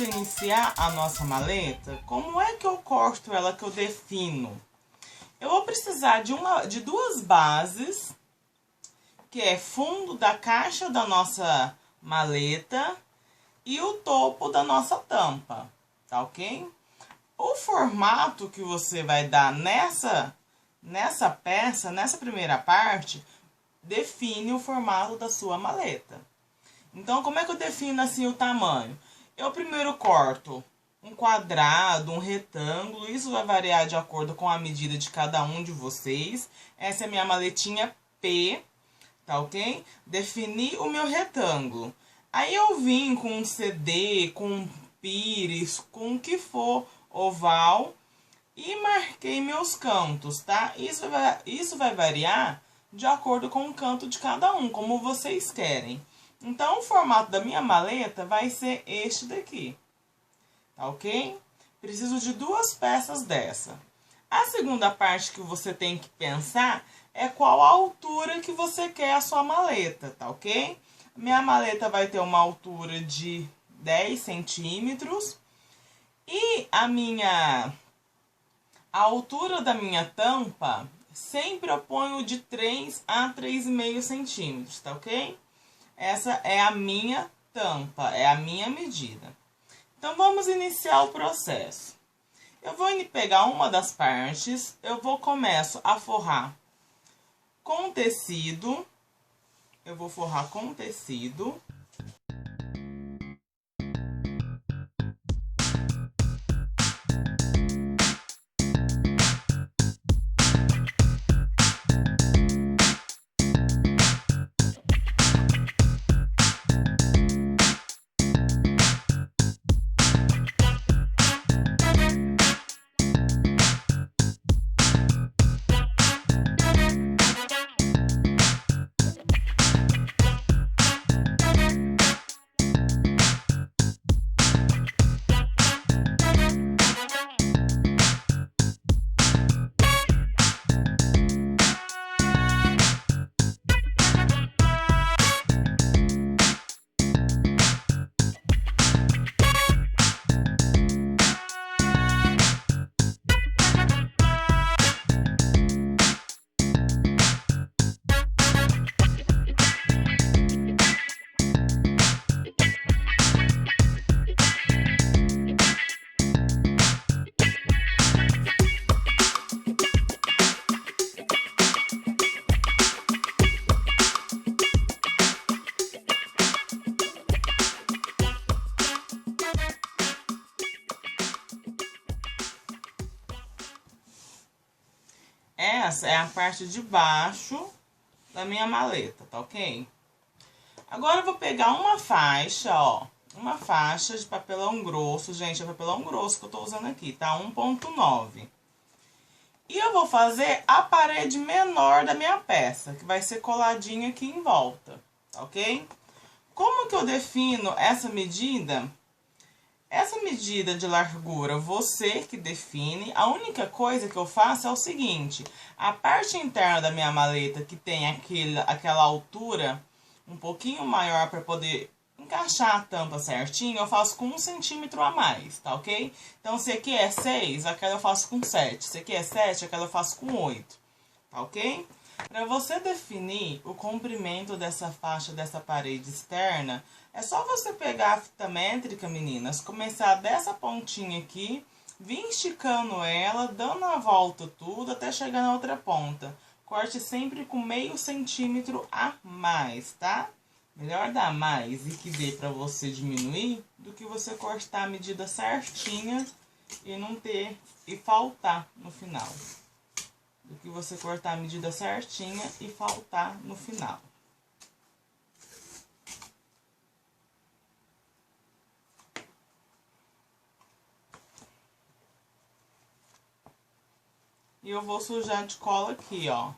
iniciar a nossa maleta, como é que eu corto ela, que eu defino? Eu vou precisar de duas bases, que é fundo da caixa da nossa maleta e o topo da nossa tampa, tá ok? O formato que você vai dar nessa peça, nessa primeira parte, define o formato da sua maleta. Então, como é que eu defino assim o tamanho? Eu primeiro corto um quadrado, um retângulo, isso vai variar de acordo com a medida de cada um de vocês. Essa é a minha maletinha P, tá ok? Defini o meu retângulo. Aí eu vim com um CD, com um pires, com o que for oval e marquei meus cantos, tá? Isso vai variar de acordo com o canto de cada um, como vocês querem. Então, o formato da minha maleta vai ser este daqui, tá ok? Preciso de duas peças dessa. A segunda parte que você tem que pensar é qual a altura que você quer a sua maleta, tá ok? Minha maleta vai ter uma altura de 10 centímetros e a altura da minha tampa sempre eu ponho de 3 a 3,5 centímetros, tá ok? Essa é a minha tampa, é a minha medida. Então, vamos iniciar o processo. Eu vou pegar uma das partes, começo a forrar com tecido. Eu vou forrar com tecido. Essa é a parte de baixo da minha maleta, tá ok? Agora eu vou pegar uma faixa, ó. Uma faixa de papelão grosso, gente, é papelão grosso que eu tô usando aqui, tá? 1,9. E eu vou fazer a parede menor da minha peça, que vai ser coladinha aqui em volta, tá ok? Como que eu defino essa medida? Essa medida de largura, você que define. A única coisa que eu faço é o seguinte. A parte interna da minha maleta, que tem aquela altura um pouquinho maior para poder encaixar a tampa certinho, eu faço com 1 centímetro a mais, tá ok? Então, se aqui é 6, aquela eu faço com 7. Se aqui é 7, aquela eu faço com 8, tá ok? Para você definir o comprimento dessa faixa, dessa parede externa, é só você pegar a fita métrica, meninas, começar dessa pontinha aqui, vir esticando ela, dando a volta tudo, até chegar na outra ponta. Corte sempre com meio centímetro a mais, tá? Melhor dar mais e que dê pra você diminuir, do que você cortar a medida certinha e não ter, e faltar no final. Do que você cortar a medida certinha e faltar no final. E eu vou sujar de cola aqui, ó.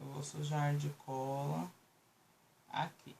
Eu vou sujar de cola aqui.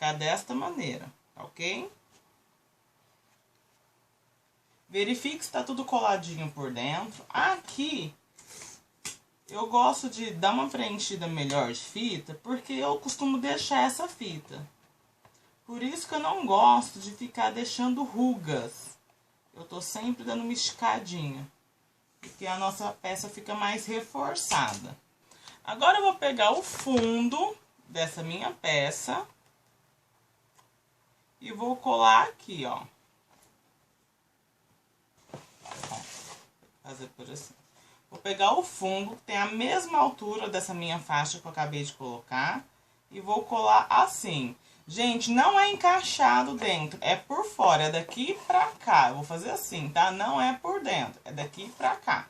ficar desta maneira, tá ok? Verifique se tá tudo coladinho por dentro. Aqui, eu gosto de dar uma preenchida melhor de fita, porque eu costumo deixar essa fita. Por isso que eu não gosto de ficar deixando rugas. Eu tô sempre dando uma esticadinha, porque a nossa peça fica mais reforçada. Agora eu vou pegar o fundo dessa minha peça e vou colar aqui, ó. Fazer por assim. Vou pegar o fundo, que tem a mesma altura dessa minha faixa que eu acabei de colocar, e vou colar assim. Gente, não é encaixado dentro, é por fora, é daqui pra cá. Eu vou fazer assim, tá? Não é por dentro, é daqui pra cá.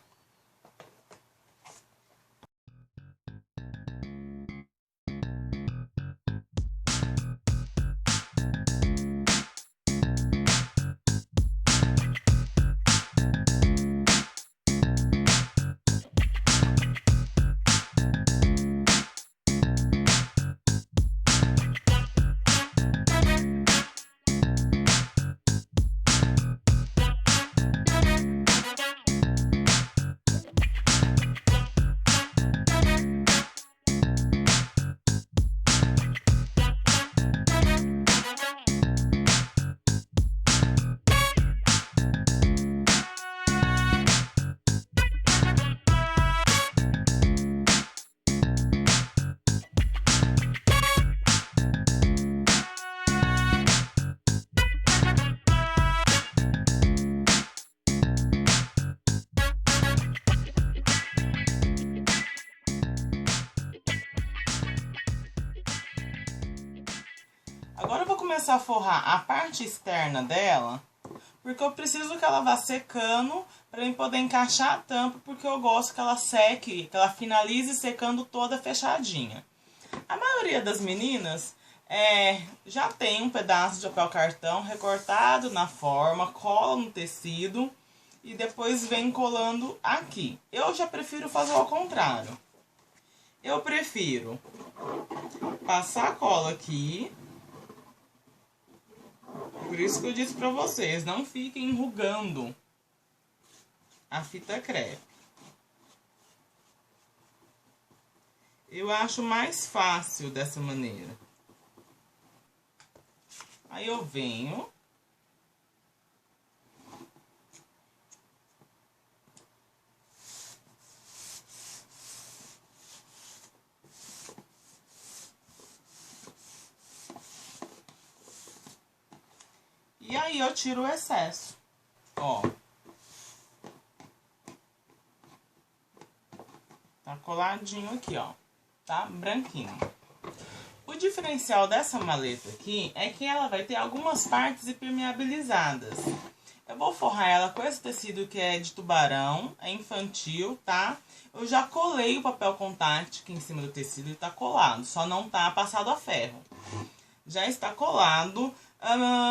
Agora eu vou começar a forrar a parte externa dela, porque eu preciso que ela vá secando para eu poder encaixar a tampa, porque eu gosto que ela seque, que ela finalize secando toda fechadinha. A maioria das meninas já tem um pedaço de papel cartão recortado na forma, cola no tecido e depois vem colando aqui. Eu já prefiro fazer ao contrário. Eu prefiro passar a cola aqui. Por isso que eu disse pra vocês, não fiquem enrugando a fita crepe. Eu acho mais fácil dessa maneira. Aí eu venho. E aí eu tiro o excesso, ó. Tá coladinho aqui, ó. Tá branquinho. O diferencial dessa maleta aqui é que ela vai ter algumas partes impermeabilizadas. Eu vou forrar ela com esse tecido que é de tubarão, é infantil, tá? Eu já colei o papel contact aqui em cima do tecido e tá colado, só não tá passado a ferro. Já está colado.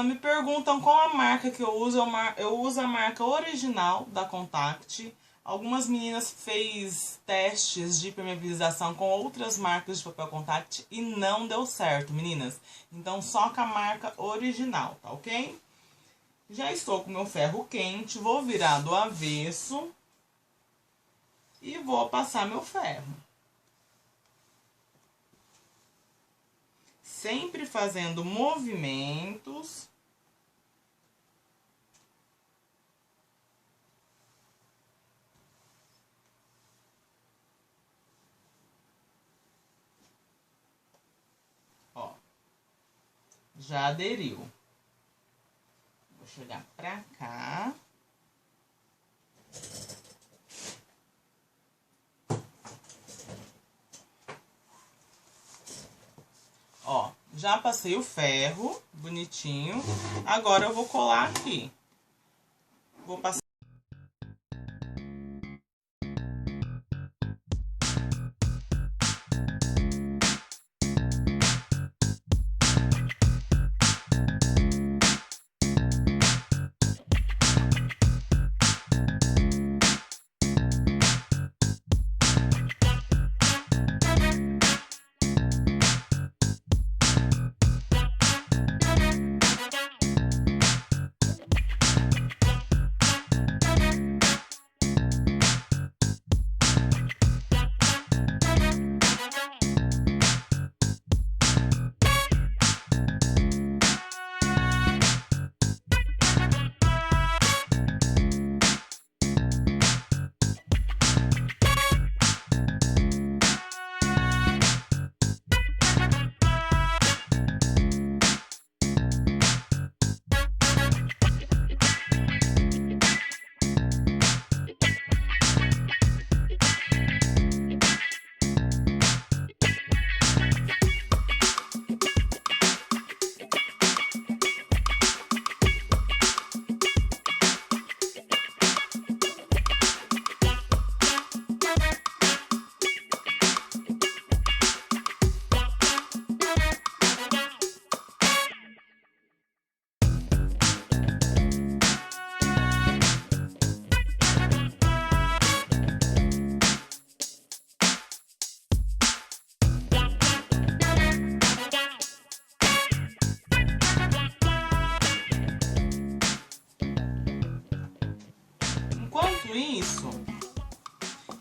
Me perguntam qual a marca que eu uso. Eu uso a marca original da Contact. Algumas meninas fez testes de impermeabilização com outras marcas de papel Contact e não deu certo, meninas. Então, só com a marca original, tá ok? Já estou com meu ferro quente, vou virar do avesso e vou passar meu ferro. Sempre fazendo movimentos. Ó. Já aderiu. Vou chegar pra cá. Ó, já passei o ferro, bonitinho. Agora eu vou colar aqui. Vou passar. feito isso,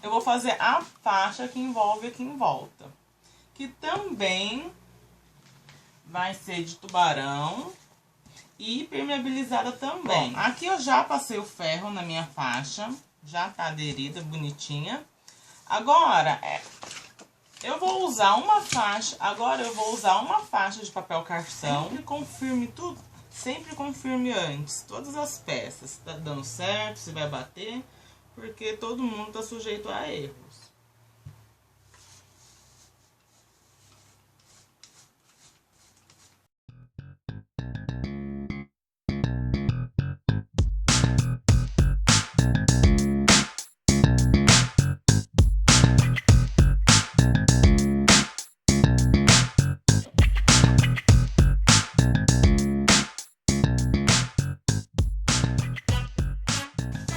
eu vou fazer a faixa que envolve aqui em volta, que também vai ser de tubarão e permeabilizada também. Bom, aqui eu já passei o ferro na minha faixa, já tá aderida, bonitinha. Agora, eu vou usar uma faixa, de papel cartão. Sempre confirme tudo, sempre confirme antes, todas as peças, se tá dando certo, se vai bater, porque todo mundo tá sujeito a erros.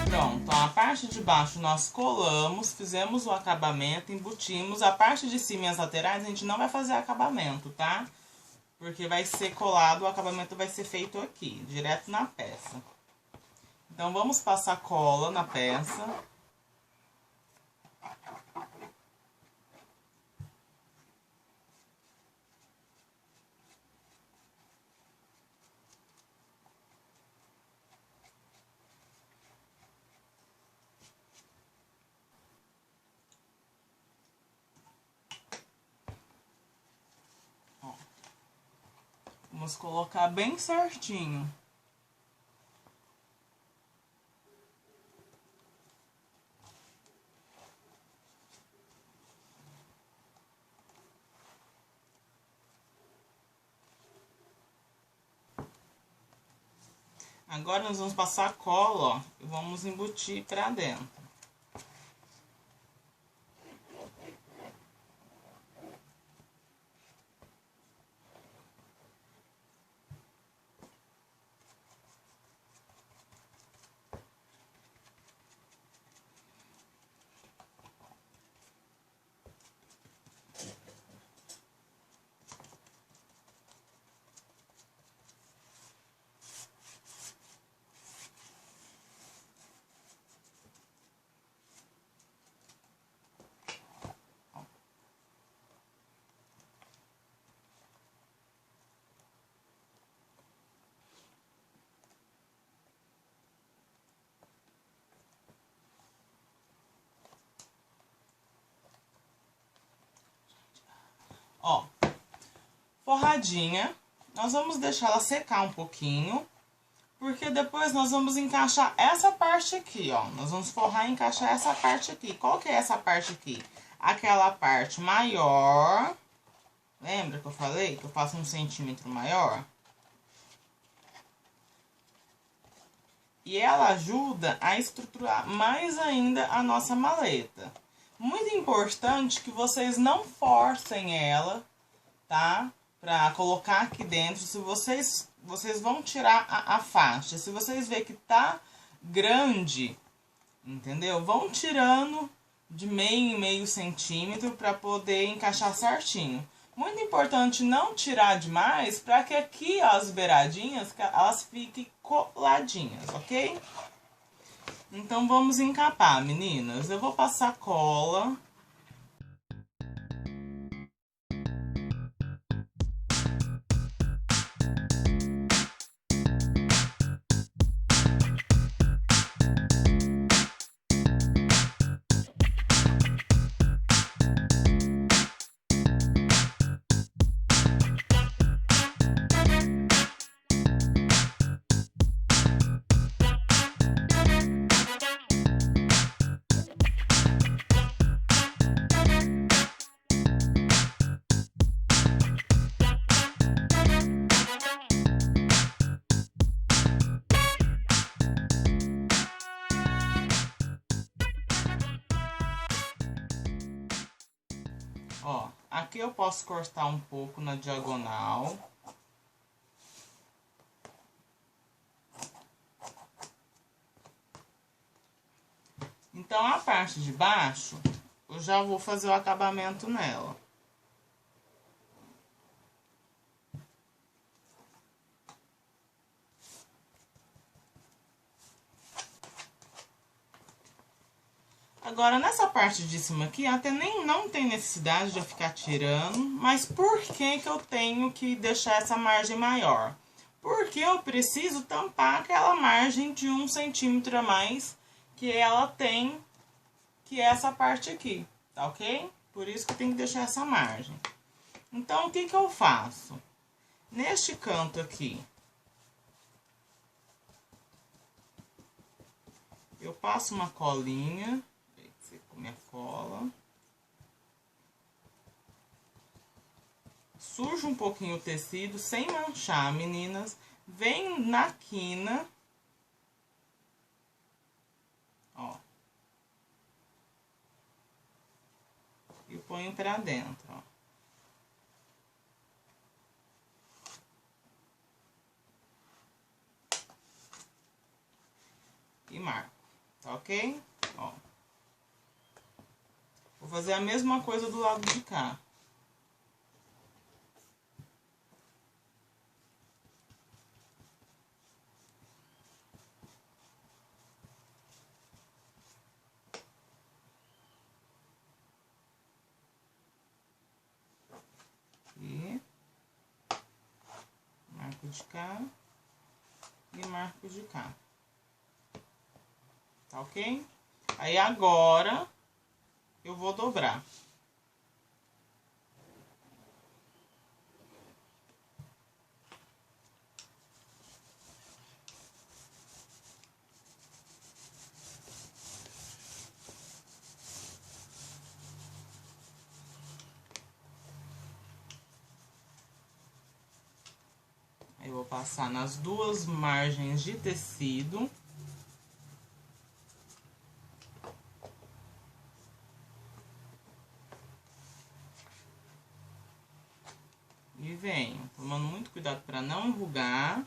Pronto, a parte de baixo nós colamos, fizemos o acabamento, embutimos. A parte de cima e as laterais a gente não vai fazer acabamento, tá? Porque vai ser colado, o acabamento vai ser feito aqui, direto na peça. Então, vamos passar cola na peça. Vamos colocar bem certinho. Agora nós vamos passar cola, ó, e vamos embutir pra dentro. Ó, forradinha, nós vamos deixar ela secar um pouquinho, porque depois nós vamos encaixar essa parte aqui, ó. Nós vamos forrar e encaixar essa parte aqui. Qual que é essa parte aqui? Aquela parte maior. Lembra que eu falei que eu faço 1 centímetro maior? E ela ajuda a estruturar mais ainda a nossa maleta. Muito importante que vocês não forcem ela, tá? Pra colocar aqui dentro. Se vocês vão tirar a faixa. Se vocês verem que tá grande, entendeu? Vão tirando de meio em meio centímetro para poder encaixar certinho. Muito importante não tirar demais para que aqui as beiradinhas elas fiquem coladinhas, ok? Então vamos encapar, meninas. Eu vou passar cola. Ó, aqui eu posso cortar um pouco na diagonal. Então, a parte de baixo, eu já vou fazer o acabamento nela. Agora, nessa parte de cima aqui, até nem não tem necessidade de eu ficar tirando, mas por que que eu tenho que deixar essa margem maior? Porque eu preciso tampar aquela margem de 1 centímetro a mais que ela tem, que é essa parte aqui, tá ok? Por isso que eu tenho que deixar essa margem. Então, o que que eu faço? Neste canto aqui, eu passo uma colinha, com minha cola. Sujo um pouquinho o tecido, sem manchar, meninas. Venho na quina. Ó. E ponho pra dentro, ó. E marco, tá ok? Ó. Vou fazer a mesma coisa do lado de cá. E marco de cá e marco de cá. Tá ok? Aí agora eu vou dobrar. Aí eu vou passar nas duas margens de tecido. E venho, tomando muito cuidado para não enrugar.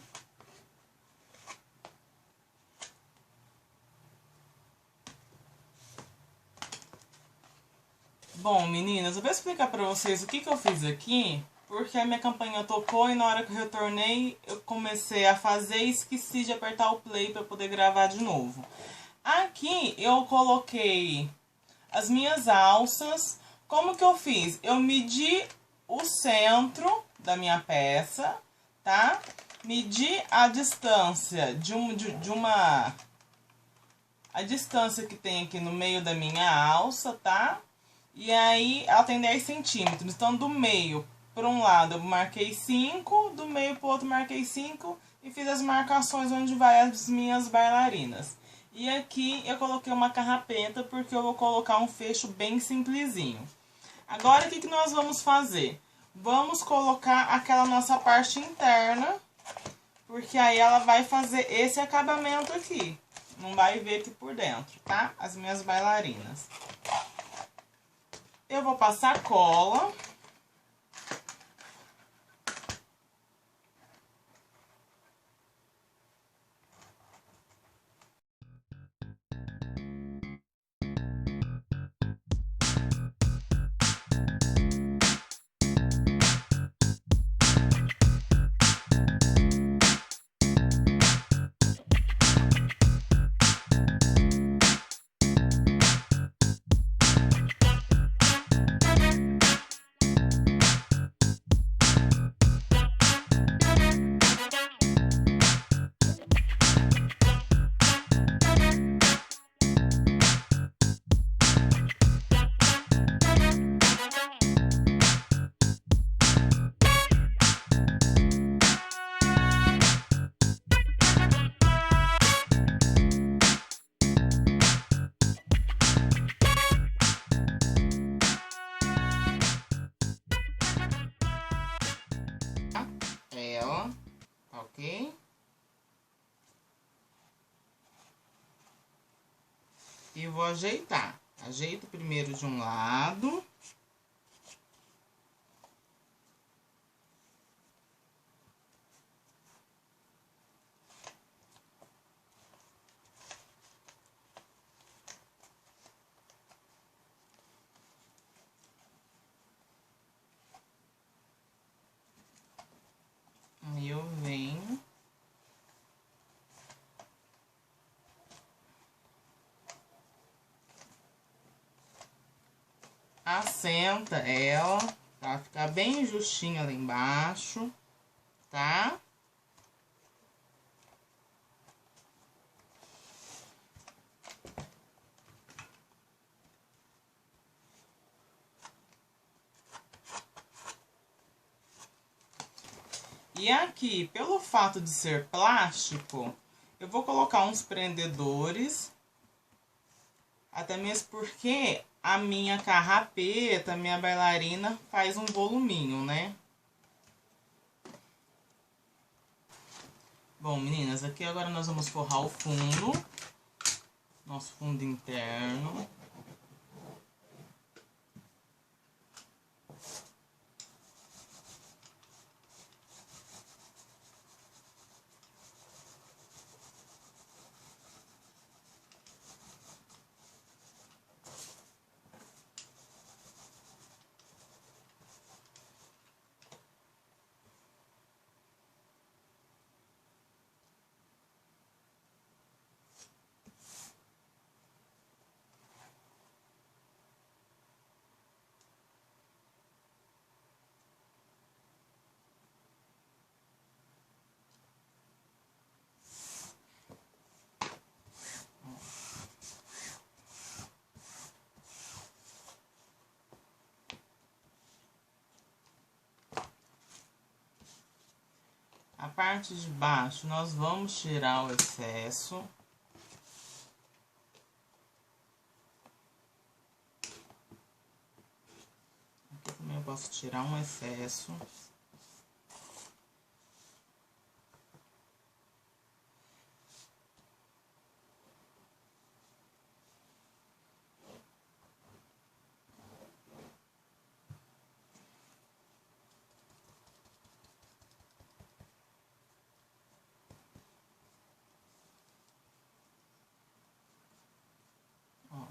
Bom, meninas, eu vou explicar pra vocês o que que eu fiz aqui, porque a minha campainha tocou e na hora que eu retornei, eu comecei a fazer e esqueci de apertar o play pra poder gravar de novo. Aqui eu coloquei as minhas alças. Como que eu fiz? Eu medi o centro da minha peça, tá? Medi a distância a distância que tem aqui no meio da minha alça, tá? E aí, ela tem 10 centímetros. Então, do meio para um lado eu marquei 5, do meio para o outro marquei 5 e fiz as marcações onde vai as minhas bailarinas. E aqui eu coloquei uma carrapeta porque eu vou colocar um fecho bem simplesinho. Agora, o que que nós vamos fazer? Vamos colocar aquela nossa parte interna, porque aí ela vai fazer esse acabamento aqui. Não vai ver aqui por dentro, tá? As minhas bailarinas. Eu vou passar cola. Ela, ok? E vou ajeitar. Ajeito primeiro de um lado. Aí eu venho. assenta ela, pra ficar bem justinha lá embaixo, tá? E aqui, pelo fato de ser plástico, eu vou colocar uns prendedores, até mesmo porque a minha carrapeta, minha bailarina, faz um voluminho, né? Bom, meninas, aqui agora nós vamos forrar o fundo, nosso fundo interno. A parte de baixo, nós vamos tirar o excesso. Aqui também eu posso tirar um excesso. Ó.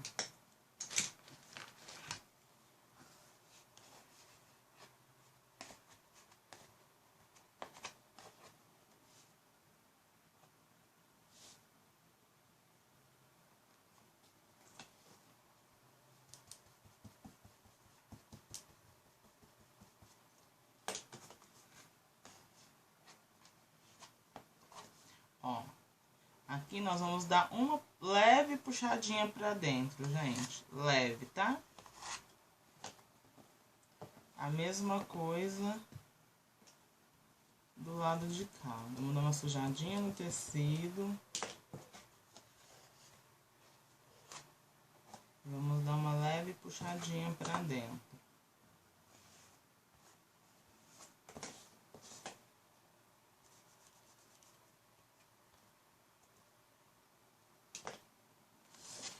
Ó, aqui nós vamos dar uma leve puxadinha pra dentro, gente. Leve, tá? A mesma coisa do lado de cá. Vamos dar uma sujadinha no tecido. Vamos dar uma leve puxadinha pra dentro.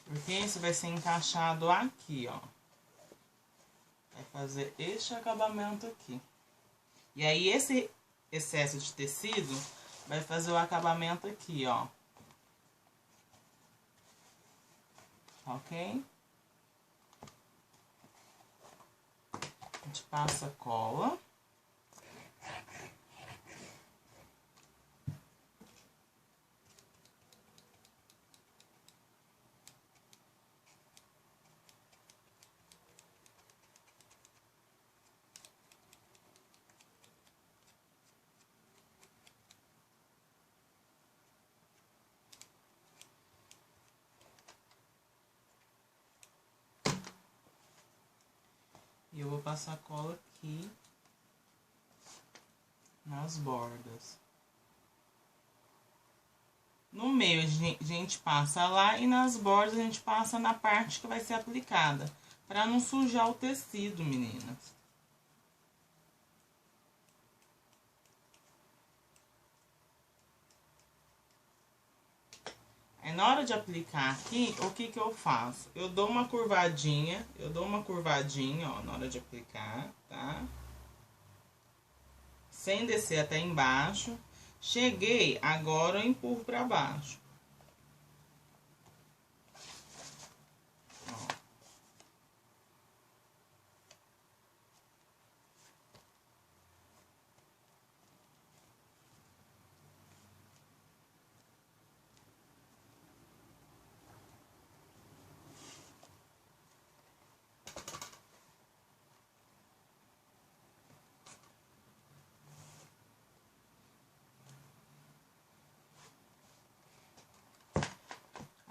Porque isso vai ser encaixado aqui, ó. Vai fazer este acabamento aqui. E aí, esse excesso de tecido vai fazer o acabamento aqui, ó. Ok? A gente passa cola. E eu vou passar cola aqui nas bordas. No meio a gente passa lá e nas bordas a gente passa na parte que vai ser aplicada. Pra não sujar o tecido, meninas. Aí na hora de aplicar aqui, o que que eu faço? Eu dou uma curvadinha, ó, na hora de aplicar, tá? Sem descer até embaixo. Cheguei, agora eu empurro pra baixo. Ó.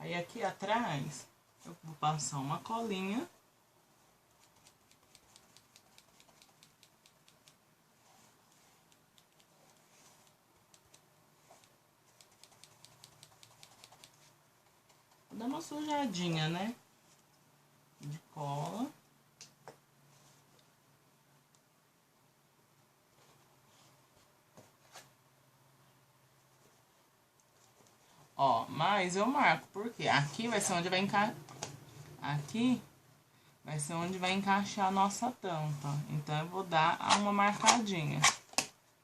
Aí aqui atrás, eu vou passar uma colinha. Vou dar uma sujadinha, né? De cola. Ó, mas eu marco, porque aqui vai ser onde vai encaixar. Aqui vai ser onde vai encaixar a nossa tampa. Então, eu vou dar uma marcadinha,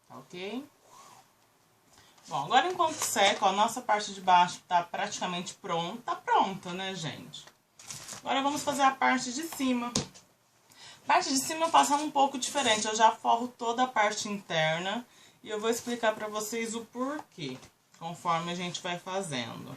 tá ok? Bom, agora enquanto seca, ó, a nossa parte de baixo tá praticamente pronta. Tá pronta, né, gente? Agora, vamos fazer a parte de cima. A parte de cima eu faço um pouco diferente. Eu já forro toda a parte interna. E eu vou explicar pra vocês o porquê, conforme a gente vai fazendo.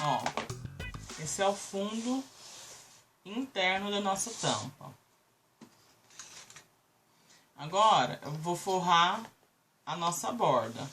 Ó, esse é o fundo interno da nossa tampa. Agora, eu vou forrar a nossa borda.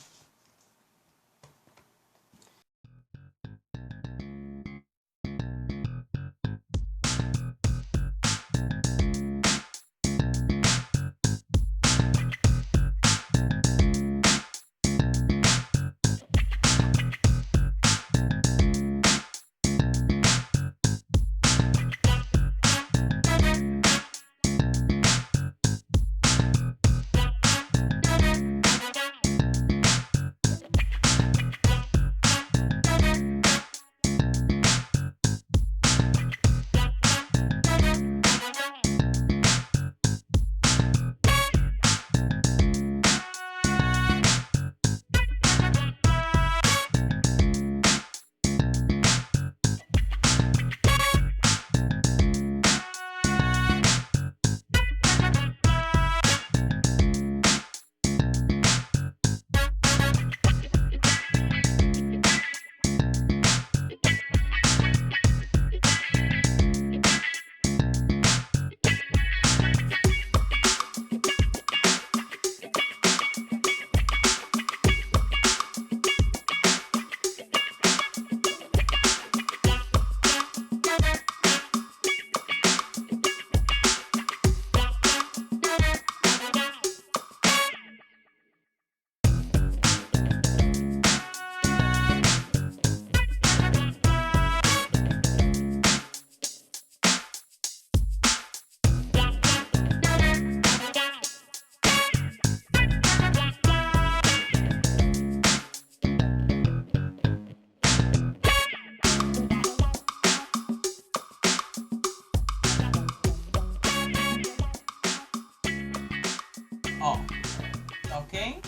ok?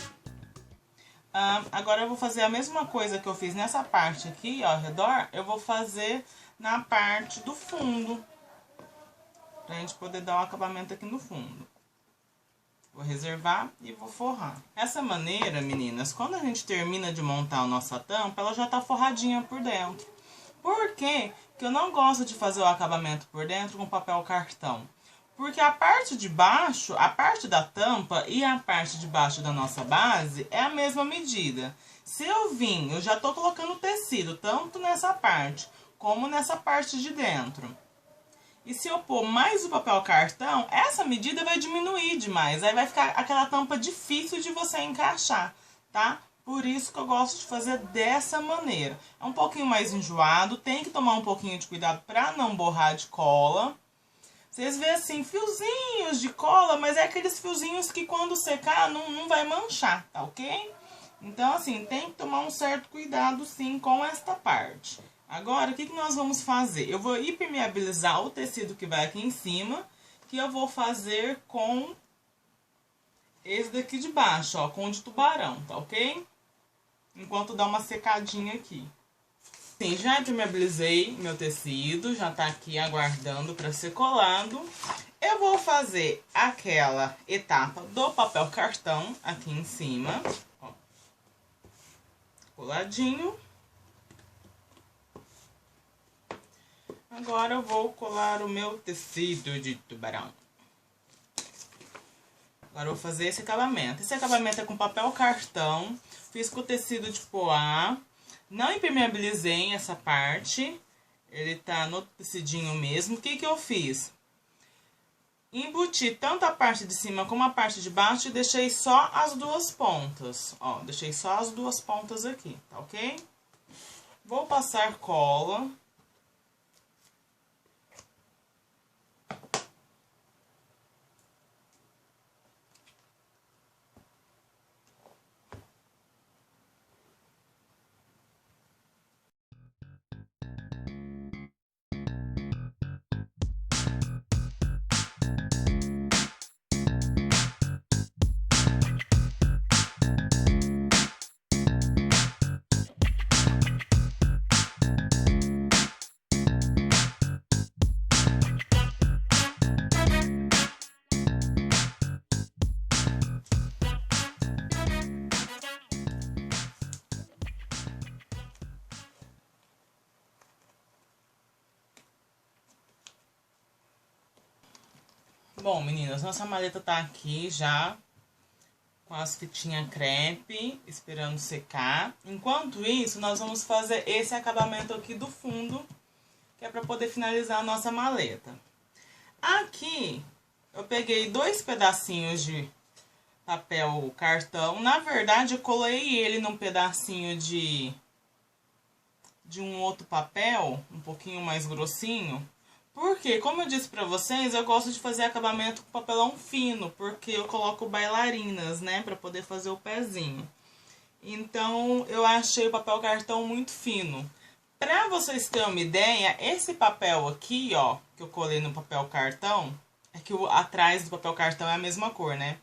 Agora eu vou fazer a mesma coisa que eu fiz nessa parte aqui, ó, ao redor, eu vou fazer na parte do fundo, pra gente poder dar um acabamento aqui no fundo. Vou reservar e vou forrar. Essa maneira, meninas, quando a gente termina de montar a nossa tampa, ela já tá forradinha por dentro. Por quê que eu não gosto de fazer o acabamento por dentro com papel cartão? Porque a parte de baixo, a parte da tampa e a parte de baixo da nossa base é a mesma medida. Se eu vim, eu já tô colocando tecido, tanto nessa parte como nessa parte de dentro. E se eu pôr mais o papel cartão, essa medida vai diminuir demais. Aí vai ficar aquela tampa difícil de você encaixar, tá? Por isso que eu gosto de fazer dessa maneira. É um pouquinho mais enjoado, tem que tomar um pouquinho de cuidado pra não borrar de cola. Vocês veem assim, fiozinhos de cola, mas é aqueles fiozinhos que quando secar não vai manchar, tá ok? Então, assim, tem que tomar um certo cuidado, sim, com esta parte. Agora, o que nós vamos fazer? Eu vou impermeabilizar o tecido que vai aqui em cima, que eu vou fazer com esse daqui de baixo, ó, com o de tubarão, tá ok? Enquanto dá uma secadinha aqui. Sim, já impermeabilizei meu tecido, já tá aqui aguardando para ser colado. Eu vou fazer aquela etapa do papel cartão aqui em cima, ó, coladinho. Agora eu vou colar o meu tecido de tubarão. Agora eu vou fazer esse acabamento. Esse acabamento é com papel cartão, fiz com tecido de poá. Não impermeabilizei essa parte, ele tá no tecidinho mesmo. O que que eu fiz? Embuti tanto a parte de cima como a parte de baixo e deixei só as duas pontas. Ó, deixei só as duas pontas aqui, tá ok? Vou passar cola. Bom, meninas, nossa maleta tá aqui já com as fitinhas crepe, esperando secar. Enquanto isso, nós vamos fazer esse acabamento aqui do fundo, que é para poder finalizar a nossa maleta. Aqui, eu peguei 2 pedacinhos de papel cartão. Na verdade, eu colei ele num pedacinho de um outro papel, um pouquinho mais grossinho. Porque, como eu disse pra vocês, eu gosto de fazer acabamento com papelão fino, porque eu coloco bailarinas, né, pra poder fazer o pezinho. Então, eu achei o papel cartão muito fino. Pra vocês terem uma ideia, esse papel aqui, ó, que eu colei no papel cartão, é que atrás do papel cartão é a mesma cor, né?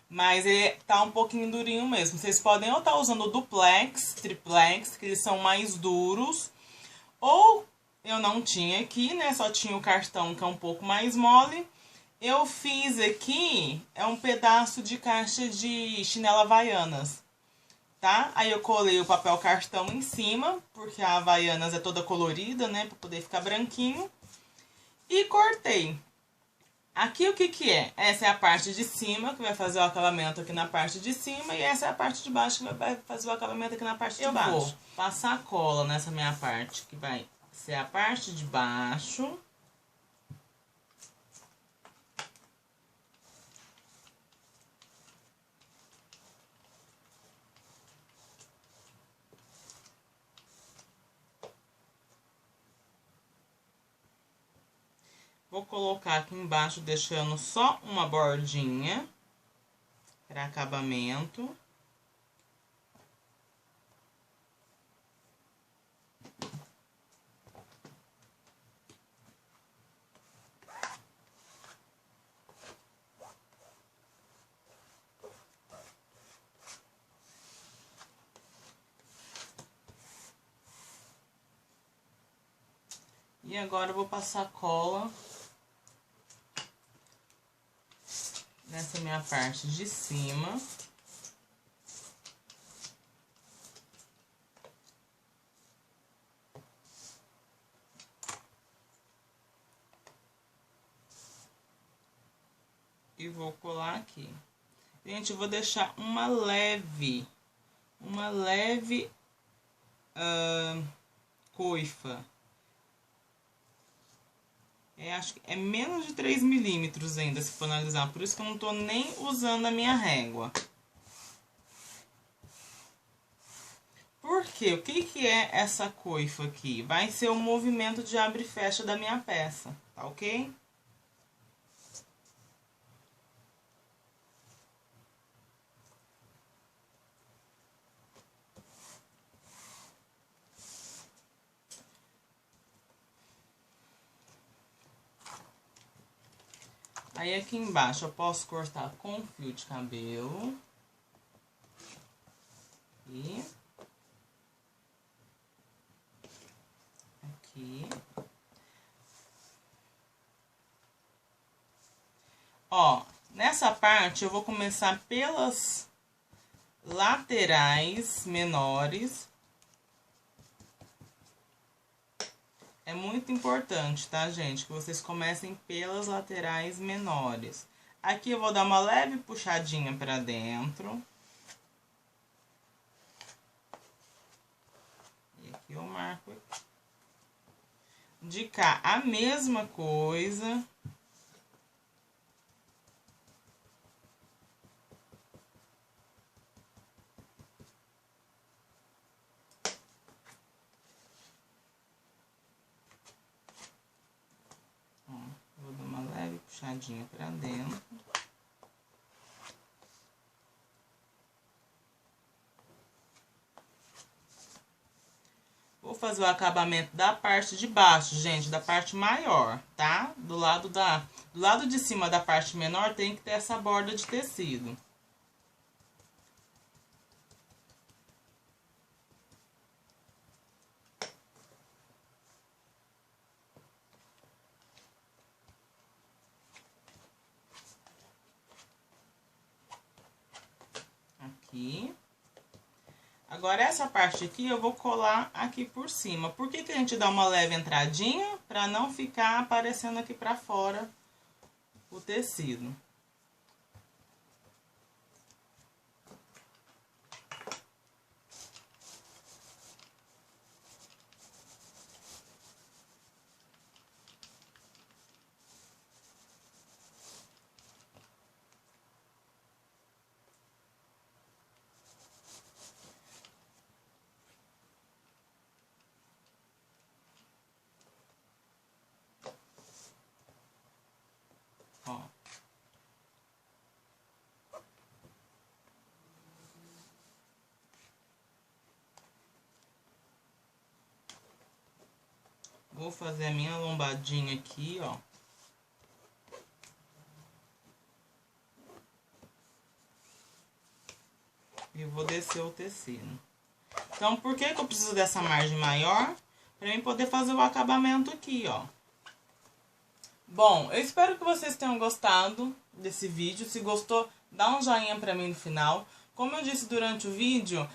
Mas ele tá um pouquinho durinho mesmo. Vocês podem ou estar usando o duplex, triplex, que eles são mais duros, ou eu não tinha aqui, né? Só tinha o cartão, que é um pouco mais mole. Eu fiz aqui, é um pedaço de caixa de chinela Havaianas, tá? Aí eu colei o papel cartão em cima, porque a Havaianas é toda colorida, né? Pra poder ficar branquinho. E cortei. Aqui o que que é? Essa é a parte de cima, que vai fazer o acabamento aqui na parte de cima. E essa é a parte de baixo, que vai fazer o acabamento aqui na parte de baixo. Eu vou passar cola nessa minha parte, que vai ser a parte de baixo. Vou colocar aqui embaixo, deixando só uma bordinha para acabamento. E agora eu vou passar cola nessa minha parte de cima. E vou colar aqui. Gente, eu vou deixar uma leve coifa. Acho que é menos de 3 milímetros ainda, se for analisar. Por isso que eu não tô nem usando a minha régua. Por quê? O que que é essa coifa aqui? Vai ser o movimento de abre e fecha da minha peça, tá ok? Aí, aqui embaixo, eu posso cortar com fio de cabelo. E aqui. Ó, nessa parte, eu vou começar pelas laterais menores. É muito importante, tá, gente? Que vocês comecem pelas laterais menores. Aqui eu vou dar uma leve puxadinha pra dentro. E aqui eu marco aqui. De cá, a mesma coisa. Puxadinha pra dentro. Vou fazer o acabamento da parte de baixo, gente, da parte maior, tá? Do lado de cima da parte menor tem que ter essa borda de tecido. Aqui. Agora, essa parte aqui eu vou colar aqui por cima. Por que que a gente dá uma leve entradinha? Pra não ficar aparecendo aqui pra fora o tecido. Ó. Vou fazer a minha lombadinha aqui, ó. E vou descer o tecido. Então, por que que eu preciso dessa margem maior? Pra mim poder fazer o acabamento aqui, ó. Bom, eu espero que vocês tenham gostado desse vídeo. Se gostou, dá um joinha pra mim no final. Como eu disse durante o vídeo,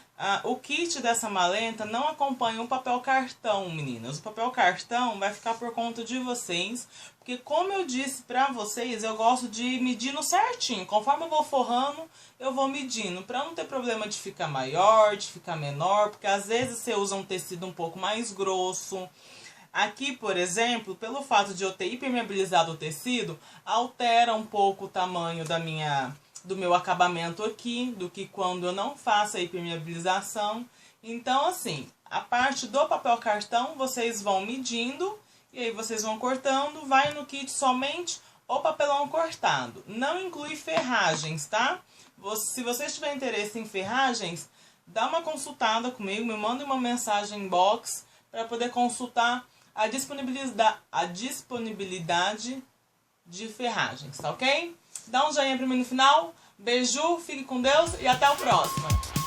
o kit dessa maleta não acompanha o papel cartão, meninas. O papel cartão vai ficar por conta de vocês, porque como eu disse pra vocês, eu gosto de medindo certinho. Conforme eu vou forrando, eu vou medindo, pra não ter problema de ficar maior, de ficar menor, porque às vezes você usa um tecido um pouco mais grosso. Aqui, por exemplo, pelo fato de eu ter impermeabilizado o tecido, altera um pouco o tamanho do meu acabamento aqui, do que quando eu não faço a impermeabilização. Então, assim, a parte do papel cartão, vocês vão medindo, e aí vocês vão cortando, vai no kit somente o papelão cortado. Não inclui ferragens, tá? Se vocês tiverem interesse em ferragens, dá uma consultada comigo, me manda uma mensagem inbox para poder consultar a disponibilidade de ferragens, tá ok? Dá um joinha pra mim no final, beijo, fique com Deus e até o próximo!